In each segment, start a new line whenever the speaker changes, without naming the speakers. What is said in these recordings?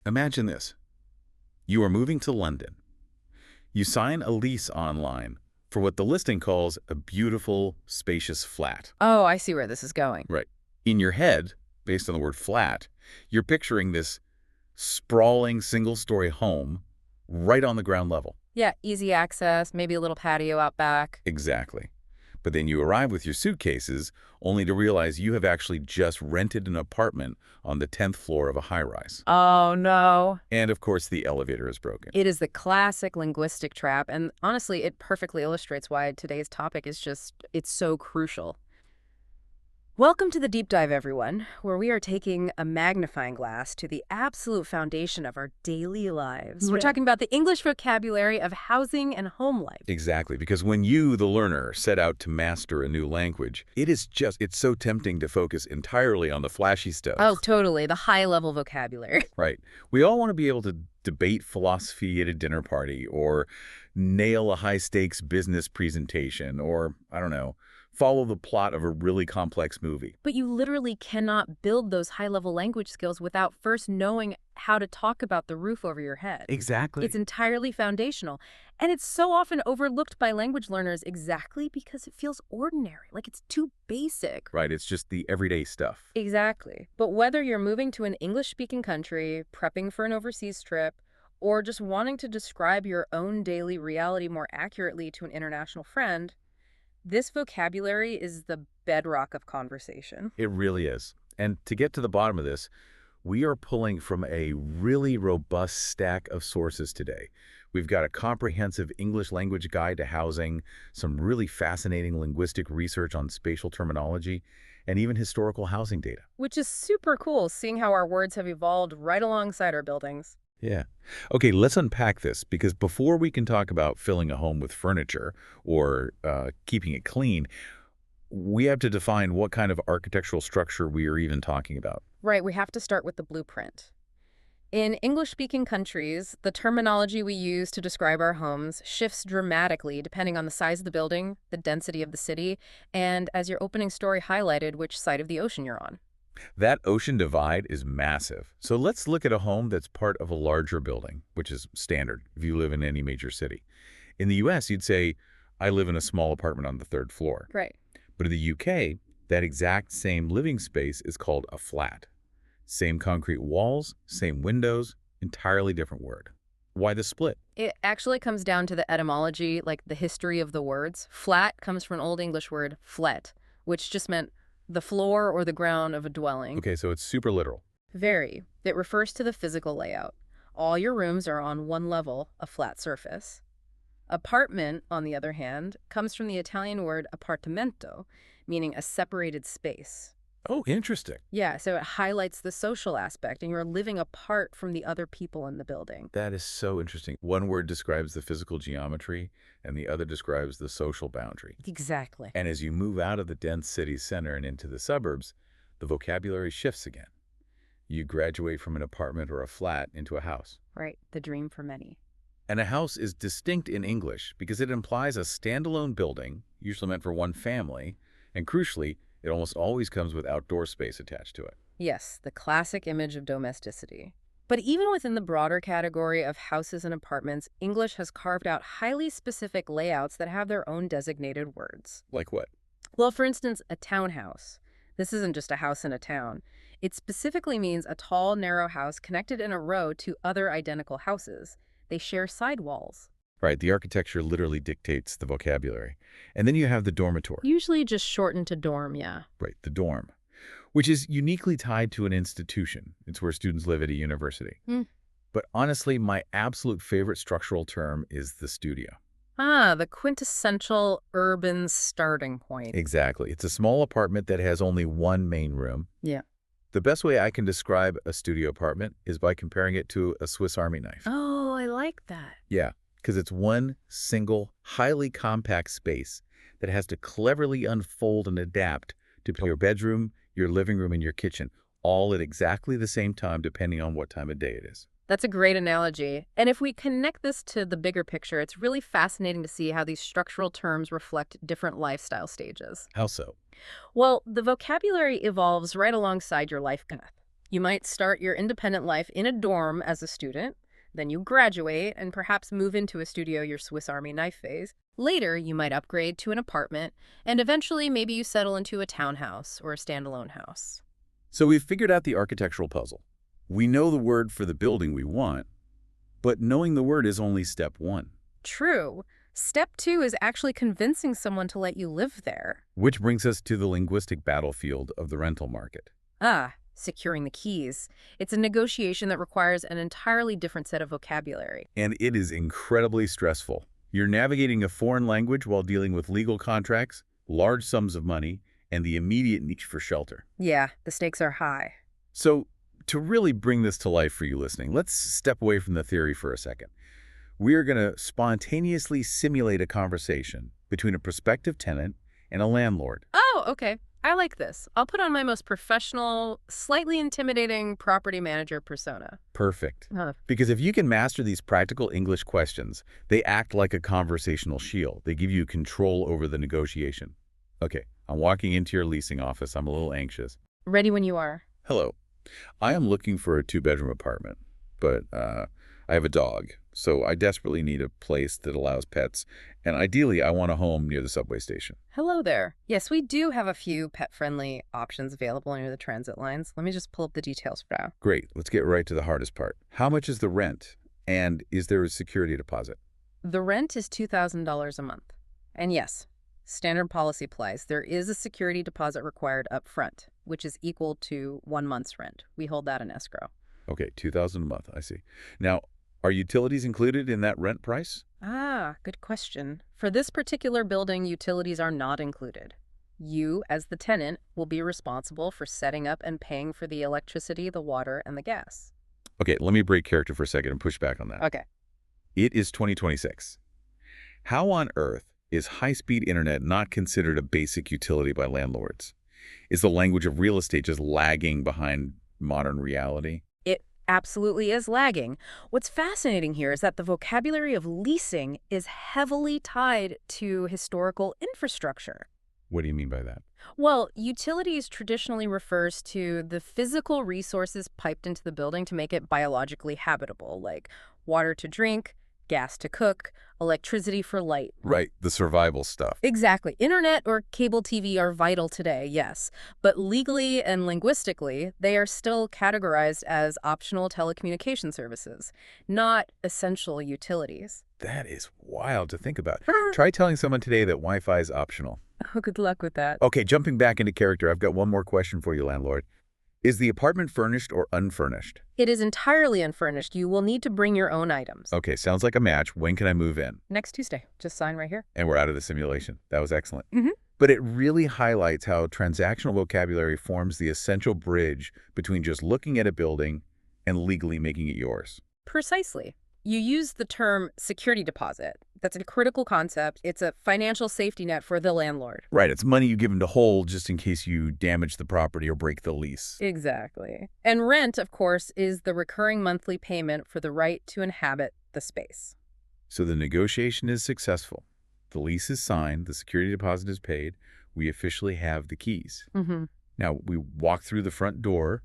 Imagine this. You are moving to London. You sign a lease online for what the listing calls a beautiful, spacious flat.
Oh, I see where this is going.
Right. In your head, based on the word flat, you're picturing this sprawling single-story home right on the ground level.
Yeah, easy access, maybe a little patio out back.
Exactly. But then you arrive with your suitcases, only to realize you have actually just rented an apartment on the 10th floor of a high-rise.
Oh, no.
And, of course, the elevator is broken.
It is the classic linguistic trap, and honestly, it perfectly illustrates why today's topic is it's so crucial. Welcome to the Deep Dive, everyone, where we are taking a magnifying glass to the absolute foundation of our daily lives. We're talking about the English vocabulary of housing and home life.
Exactly, because when you, the learner, set out to master a new language, it's so tempting to focus entirely on the flashy stuff.
Oh, totally. The high-level vocabulary.
Right. We all want to be able to debate philosophy at a dinner party, or nail a high-stakes business presentation, or, I don't know, follow the plot of a really complex movie.
But you literally cannot build those high-level language skills without first knowing how to talk about the roof over your head.
Exactly.
It's entirely foundational. And it's so often overlooked by language learners exactly because it feels ordinary, like it's too basic.
Right, it's just the everyday stuff.
Exactly. But whether you're moving to an English-speaking country, prepping for an overseas trip, or just wanting to describe your own daily reality more accurately to an international friend, this vocabulary is the bedrock of conversation.
It really is. And to get to the bottom of this, we are pulling from a really robust stack of sources today. We've got a comprehensive English language guide to housing, some really fascinating linguistic research on spatial terminology, and even historical housing data.
Which is super cool, seeing how our words have evolved right alongside our buildings.
Yeah. Okay, let's unpack this, because before we can talk about filling a home with furniture or keeping it clean, we have to define what kind of architectural structure we are even talking about.
Right, we have to start with the blueprint. In English-speaking countries, the terminology we use to describe our homes shifts dramatically depending on the size of the building, the density of the city, and, as your opening story highlighted, which side of the ocean you're on.
That ocean divide is massive. So let's look at a home that's part of a larger building, which is standard if you live in any major city. In the U.S., you'd say, I live in a small apartment on the 3rd floor.
Right.
But in the U.K., that exact same living space is called a flat. Same concrete walls, same windows, entirely different word. Why the split?
It actually comes down to the etymology, like the history of the words. Flat comes from an Old English word, flet, which just meant the floor or the ground of a dwelling.
Okay, so it's super literal.
Very. It refers to the physical layout. All your rooms are on one level, a flat surface. Apartment, on the other hand, comes from the Italian word appartamento, meaning a separated space.
Oh, interesting.
Yeah, so it highlights the social aspect, and you're living apart from the other people in the building.
That is so interesting. One word describes the physical geometry, and the other describes the social boundary.
Exactly.
And as you move out of the dense city center and into the suburbs, the vocabulary shifts again. You graduate from an apartment or a flat into a house.
Right, the dream for many.
And a house is distinct in English because it implies a standalone building, usually meant for one family, and crucially, it almost always comes with outdoor space attached to it.
Yes, the classic image of domesticity. But even within the broader category of houses and apartments, English has carved out highly specific layouts that have their own designated words.
Like what?
Well, for instance, a townhouse. This isn't just a house in a town. It specifically means a tall, narrow house connected in a row to other identical houses. They share sidewalls.
Right, the architecture literally dictates the vocabulary. And then you have the dormitory.
Usually just shortened to dorm, yeah.
Right, the dorm, which is uniquely tied to an institution. It's where students live at a university. But honestly, my absolute favorite structural term is the studio.
Ah, the quintessential urban starting point.
Exactly. It's a small apartment that has only one main room.
Yeah.
The best way I can describe a studio apartment is by comparing it to a Swiss Army knife.
Oh, I like that.
Yeah, because it's one single, highly compact space that has to cleverly unfold and adapt to your bedroom, your living room, and your kitchen, all at exactly the same time, depending on what time of day it is.
That's a great analogy. And if we connect this to the bigger picture, it's really fascinating to see how these structural terms reflect different lifestyle stages.
How so?
Well, the vocabulary evolves right alongside your life path. You might start your independent life in a dorm as a student, then you graduate and perhaps move into a studio your Swiss Army knife phase. Later, you might upgrade to an apartment, and eventually maybe you settle into a townhouse or a standalone house.
So we've figured out the architectural puzzle. We know the word for the building we want, but knowing the word is only step one.
True. Step 2 is actually convincing someone to let you live there.
Which brings us to the linguistic battlefield of the rental market.
Securing the keys. It's a negotiation that requires an entirely different set of vocabulary.
And it is incredibly stressful. You're navigating a foreign language while dealing with legal contracts, large sums of money, and the immediate need for shelter.
Yeah, the stakes are high.
So, to really bring this to life for you listening, let's step away from the theory for a second. We are going to spontaneously simulate a conversation between a prospective tenant and a landlord.
Oh, okay. I like this. I'll put on my most professional, slightly intimidating property manager persona.
Perfect. Because if you can master these practical English questions, they act like a conversational shield. They give you control over the negotiation. Okay, I'm walking into your leasing office. I'm a little anxious.
Ready when you are.
Hello. I am looking for a 2-bedroom apartment, but I have a dog, so I desperately need a place that allows pets, and ideally I want a home near the subway station.
Hello there. Yes, we do have a few pet-friendly options available near the transit lines. Let me just pull up the details for now.
Great. Let's get right to the hardest part. How much is the rent, and is there a security deposit?
The rent is $2,000 a month. And yes, standard policy applies. There is a security deposit required up front, which is equal to 1 month's rent. We hold that in escrow.
Okay, $2,000 a month. I see. Now, are utilities included in that rent price?
Good question. For this particular building, utilities are not included. You, as the tenant, will be responsible for setting up and paying for the electricity, the water, and the gas.
Okay, let me break character for a second and push back on that.
Okay.
It is 2026. How on earth is high-speed internet not considered a basic utility by landlords? Is the language of real estate just lagging behind modern reality?
It absolutely is lagging. What's fascinating here is that the vocabulary of leasing is heavily tied to historical infrastructure.
What do you mean by that?
Well, utilities traditionally refers to the physical resources piped into the building to make it biologically habitable, like water to drink, gas to cook, electricity for light.
Right, the survival stuff.
Exactly. Internet or cable TV are vital today, yes. But legally and linguistically, they are still categorized as optional telecommunication services, not essential utilities.
That is wild to think about. Try telling someone today that Wi-Fi is optional.
Oh, good luck with that.
Okay, jumping back into character, I've got one more question for you, landlord. Is the apartment furnished or unfurnished?
It is entirely unfurnished. You will need to bring your own items.
Okay, sounds like a match. When can I move in?
Next Tuesday. Just sign right here.
And we're out of the simulation. That was excellent.
Mm-hmm.
But it really highlights how transactional vocabulary forms the essential bridge between just looking at a building and legally making it yours.
Precisely. You use the term security deposit. That's a critical concept. It's a financial safety net for the landlord.
Right, it's money you give them to hold just in case you damage the property or break the lease.
Exactly. And rent, of course, is the recurring monthly payment for the right to inhabit the space.
So the negotiation is successful. The lease is signed, the security deposit is paid, we officially have the keys.
Mm-hmm.
Now, we walk through the front door,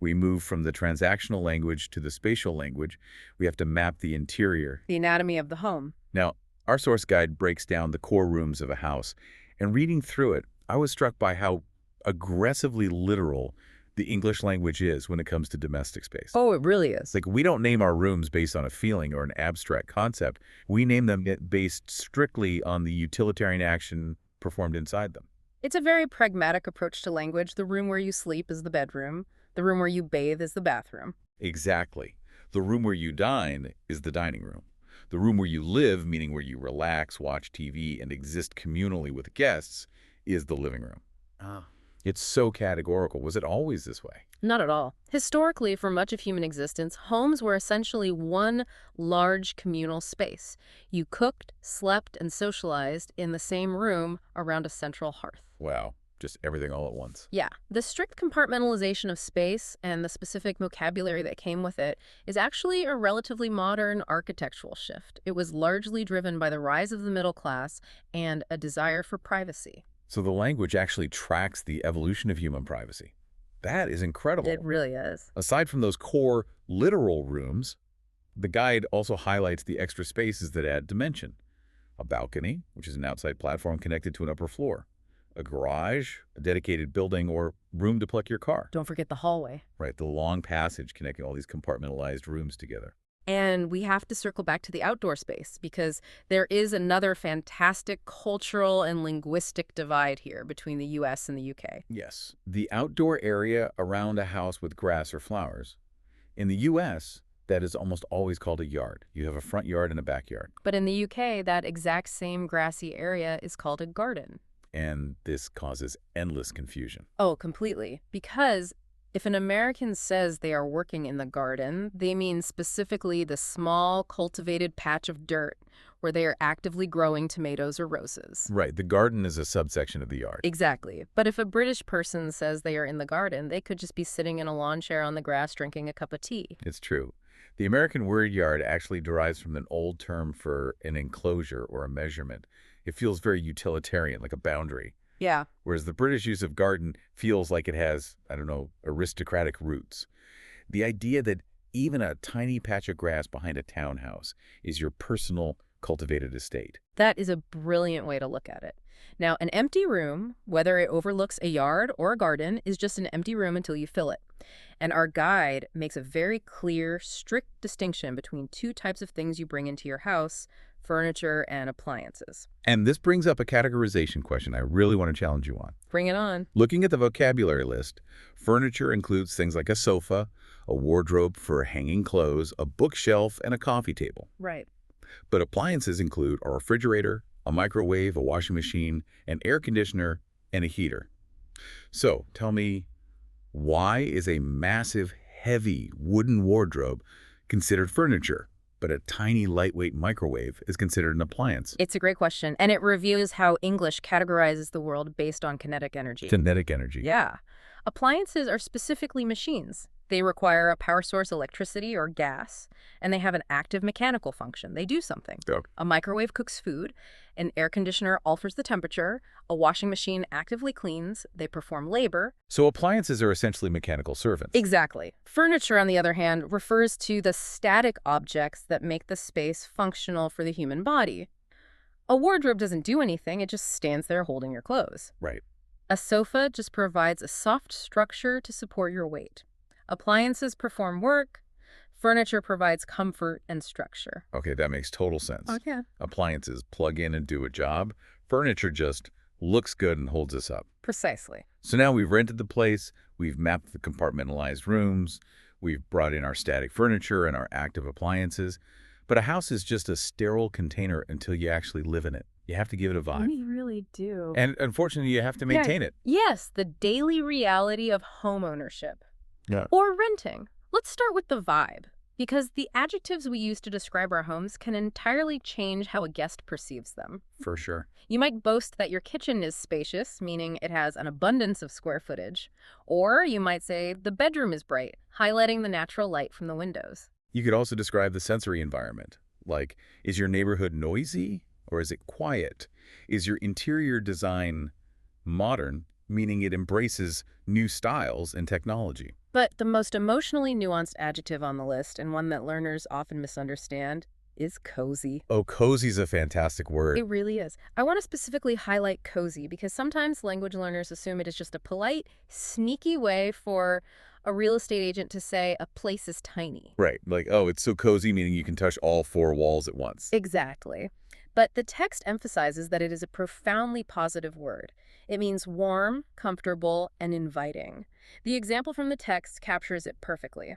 we move from the transactional language to the spatial language. We have to map the interior.
The anatomy of the home.
Now, our source guide breaks down the core rooms of a house, and reading through it, I was struck by how aggressively literal the English language is when it comes to domestic space.
Oh, it really is.
Like, we don't name our rooms based on a feeling or an abstract concept. We name them based strictly on the utilitarian action performed inside them.
It's a very pragmatic approach to language. The room where you sleep is the bedroom. The room where you bathe is the bathroom.
Exactly. The room where you dine is the dining room. The room where you live, meaning where you relax, watch TV, and exist communally with guests, is the living room. It's so categorical. Was it always this way?
Not at all. Historically, for much of human existence, homes were essentially one large communal space. You cooked, slept, and socialized in the same room around a central hearth.
Wow. Just everything all at once.
Yeah. The strict compartmentalization of space and the specific vocabulary that came with it is actually a relatively modern architectural shift. It was largely driven by the rise of the middle class and a desire for privacy.
So the language actually tracks the evolution of human privacy. That is incredible.
It really is.
Aside from those core literal rooms, the guide also highlights the extra spaces that add dimension. A balcony, which is an outside platform connected to an upper floor. A garage, a dedicated building, or room to park your car.
Don't forget the hallway.
Right, the long passage connecting all these compartmentalized rooms together.
And we have to circle back to the outdoor space because there is another fantastic cultural and linguistic divide here between the US and the UK.
Yes, the outdoor area around a house with grass or flowers. In the US, that is almost always called a yard. You have a front yard and a backyard.
But in the UK, that exact same grassy area is called a garden.
And this causes endless confusion.
Oh, completely. Because if an American says they are working in the garden, they mean specifically the small, cultivated patch of dirt where they are actively growing tomatoes or roses.
Right, the garden is a subsection of the yard.
Exactly. But if a British person says they are in the garden, they could just be sitting in a lawn chair on the grass drinking a cup of tea.
It's true. The American word yard actually derives from an old term for an enclosure or a measurement. It feels very utilitarian, like a boundary.
Yeah.
Whereas the British use of garden feels like it has, I don't know, aristocratic roots. The idea that even a tiny patch of grass behind a townhouse is your personal cultivated estate.
That is a brilliant way to look at it. Now, an empty room, whether it overlooks a yard or a garden, is just an empty room until you fill it. And our guide makes a very clear, strict distinction between two types of things you bring into your house: furniture and appliances.
And this brings up a categorization question I really want to challenge you on.
Bring it on.
Looking at the vocabulary list, furniture includes things like a sofa, a wardrobe for hanging clothes, a bookshelf, and a coffee table.
Right.
But appliances include a refrigerator, a microwave, a washing machine, an air conditioner, and a heater. So, tell me, why is a massive, heavy wooden wardrobe considered furniture, but a tiny, lightweight microwave is considered an appliance?
It's a great question, and it reveals how English categorizes the world based on kinetic energy.
Kinetic energy.
Yeah. Appliances are specifically machines. They require a power source, electricity or gas, and they have an active mechanical function. They do something.
Okay.
A microwave cooks food, an air conditioner alters the temperature, a washing machine actively cleans, they perform labor.
So appliances are essentially mechanical servants.
Exactly. Furniture, on the other hand, refers to the static objects that make the space functional for the human body. A wardrobe doesn't do anything, it just stands there holding your clothes.
Right.
A sofa just provides a soft structure to support your weight. Appliances perform work. Furniture provides comfort and structure.
Okay, that makes total sense.
Okay.
Appliances plug in and do a job. Furniture just looks good and holds us up.
Precisely.
So now we've rented the place, we've mapped the compartmentalized rooms, we've brought in our static furniture and our active appliances. But a house is just a sterile container until you actually live in it. You have to give it a vibe.
We really do.
And unfortunately, you have to maintain it.
Yes, the daily reality of home ownership.
Yeah.
Or renting. Let's start with the vibe, because the adjectives we use to describe our homes can entirely change how a guest perceives them.
For sure.
You might boast that your kitchen is spacious, meaning it has an abundance of square footage. Or you might say the bedroom is bright, highlighting the natural light from the windows.
You could also describe the sensory environment. Like, is your neighborhood noisy or is it quiet? Is your interior design modern, meaning it embraces new styles and technology?
But the most emotionally nuanced adjective on the list, and one that learners often misunderstand, is cozy.
Oh, cozy's a fantastic word.
It really is. I want to specifically highlight cozy because sometimes language learners assume it is just a polite, sneaky way for a real estate agent to say a place is tiny.
Right. Like, oh, it's so cozy, meaning you can touch all four walls at once.
Exactly. But the text emphasizes that it is a profoundly positive word. It means warm, comfortable, and inviting. The example from the text captures it perfectly.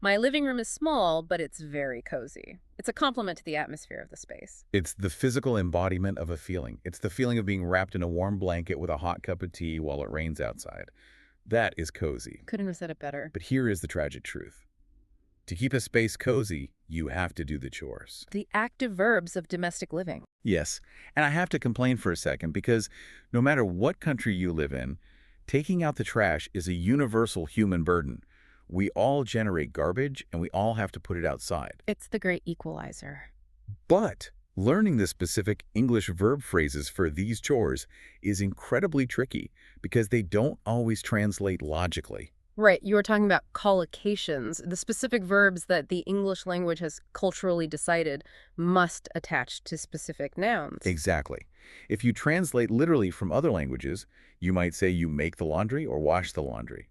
My living room is small, but it's very cozy. It's a compliment to the atmosphere of the space.
It's the physical embodiment of a feeling. It's the feeling of being wrapped in a warm blanket with a hot cup of tea while it rains outside. That is cozy.
Couldn't have said it better.
But here is the tragic truth. To keep a space cozy, you have to do the chores.
The active verbs of domestic living.
Yes, and I have to complain for a second because no matter what country you live in, taking out the trash is a universal human burden. We all generate garbage and we all have to put it outside.
It's the great equalizer.
But learning the specific English verb phrases for these chores is incredibly tricky because they don't always translate logically.
Right, you were talking about collocations, the specific verbs that the English language has culturally decided must attach to specific nouns.
Exactly. If you translate literally from other languages, you might say you make the laundry or wash the laundry.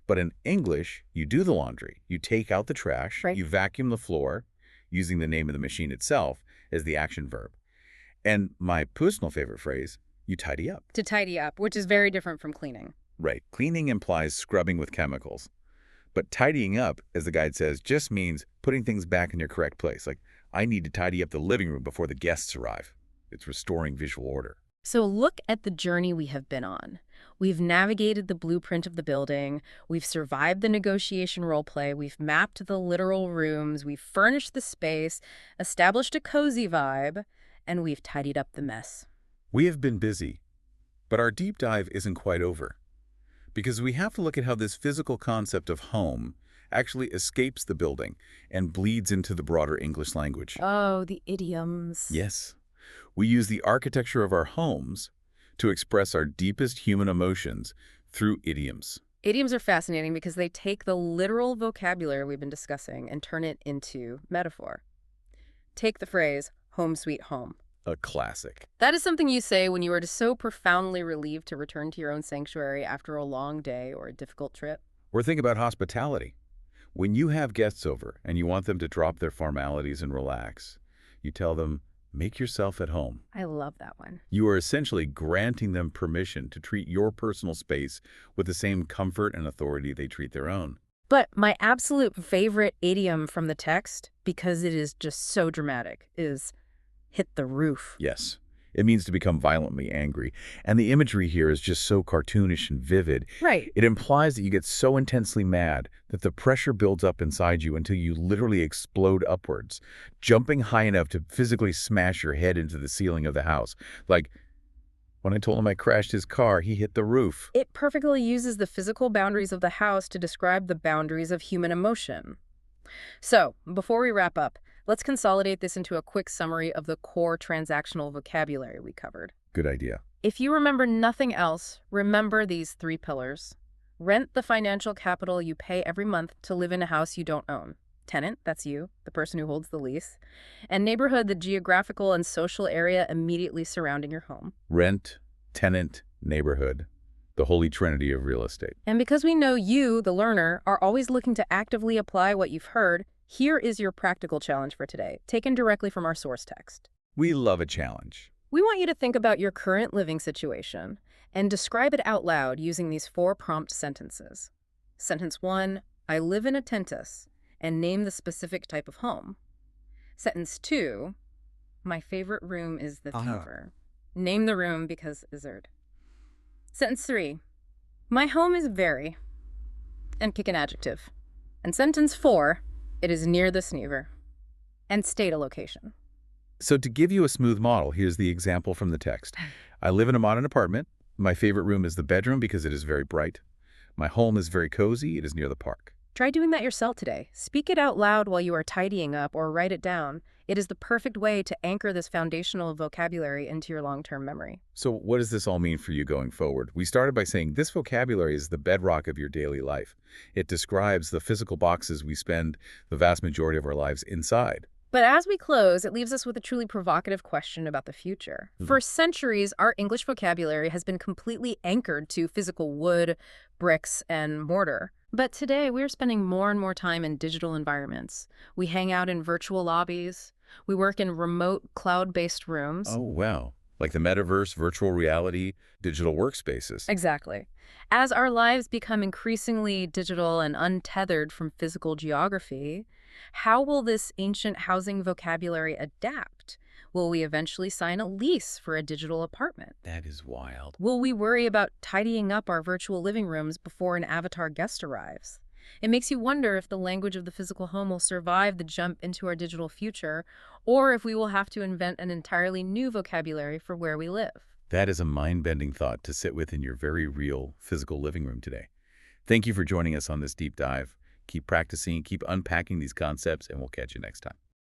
But in English, you do the laundry. You take out the trash,
Right.
you vacuum the floor, using the name of the machine itself as the action verb. And my personal favorite phrase, you tidy up.
To tidy up, which is very different from cleaning.
Right. Cleaning implies scrubbing with chemicals. But tidying up, as the guide says, just means putting things back in their correct place. Like, I need to tidy up the living room before the guests arrive. It's restoring visual order.
So look at the journey we have been on. We've navigated the blueprint of the building, we've survived the negotiation role play, we've mapped the literal rooms, we've furnished the space, established a cozy vibe, and we've tidied up the mess.
We have been busy, but our deep dive isn't quite over. Because we have to look at how this physical concept of home actually escapes the building and bleeds into the broader English language.
Oh, the idioms.
Yes. We use the architecture of our homes to express our deepest human emotions through idioms.
Idioms are fascinating because they take the literal vocabulary we've been discussing and turn it into metaphor. Take the phrase, home sweet home.
A classic.
That is something you say when you are so profoundly relieved to return to your own sanctuary after a long day or a difficult trip.
Or think about hospitality. When you have guests over and you want them to drop their formalities and relax, you tell them, make yourself at home.
I love that one.
You are essentially granting them permission to treat your personal space with the same comfort and authority they treat their own.
But my absolute favorite idiom from the text, because it is just so dramatic, is hit the roof.
Yes, it means to become violently angry. And the imagery here is just so cartoonish and vivid.
Right.
It implies that you get so intensely mad that the pressure builds up inside you until you literally explode upwards, jumping high enough to physically smash your head into the ceiling of the house. Like, when I told him I crashed his car, he hit the roof.
It perfectly uses the physical boundaries of the house to describe the boundaries of human emotion. So, before we wrap up, let's consolidate this into a quick summary of the core transactional vocabulary we covered.
Good idea.
If you remember nothing else, remember these 3 pillars. Rent, the financial capital you pay every month to live in a house you don't own. Tenant, that's you, the person who holds the lease. And neighborhood, the geographical and social area immediately surrounding your home.
Rent, tenant, neighborhood. The holy trinity of real estate.
And because we know you, the learner, are always looking to actively apply what you've heard, here is your practical challenge for today, taken directly from our source text.
We love a challenge.
We want you to think about your current living situation and describe it out loud using these 4 prompt sentences. Sentence 1, I live in a tentus, and name the specific type of home. Sentence 2, my favorite room is the fever. Name the room because Izzard. Sentence 3, my home is very, and pick an adjective. And sentence 4, it is near the sneever. And state a location.
So to give you a smooth model, here's the example from the text. I live in a modern apartment. My favorite room is the bedroom because it is very bright. My home is very cozy. It is near the park.
Try doing that yourself today. Speak it out loud while you are tidying up or write it down. It is the perfect way to anchor this foundational vocabulary into your long-term memory.
So what does this all mean for you going forward? We started by saying this vocabulary is the bedrock of your daily life. It describes the physical boxes we spend the vast majority of our lives inside.
But as we close, it leaves us with a truly provocative question about the future. For centuries, our English vocabulary has been completely anchored to physical wood, bricks, and mortar. But today, we're spending more and more time in digital environments. We hang out in virtual lobbies. We work in remote, cloud-based rooms.
Oh, wow. Like the metaverse, virtual reality, digital workspaces.
Exactly. As our lives become increasingly digital and untethered from physical geography, how will this ancient housing vocabulary adapt? Will we eventually sign a lease for a digital apartment?
That is wild.
Will we worry about tidying up our virtual living rooms before an avatar guest arrives? It makes you wonder if the language of the physical home will survive the jump into our digital future, or if we will have to invent an entirely new vocabulary for where we live.
That is a mind-bending thought to sit with in your very real physical living room today. Thank you for joining us on this deep dive. Keep practicing, keep unpacking these concepts, and we'll catch you next time.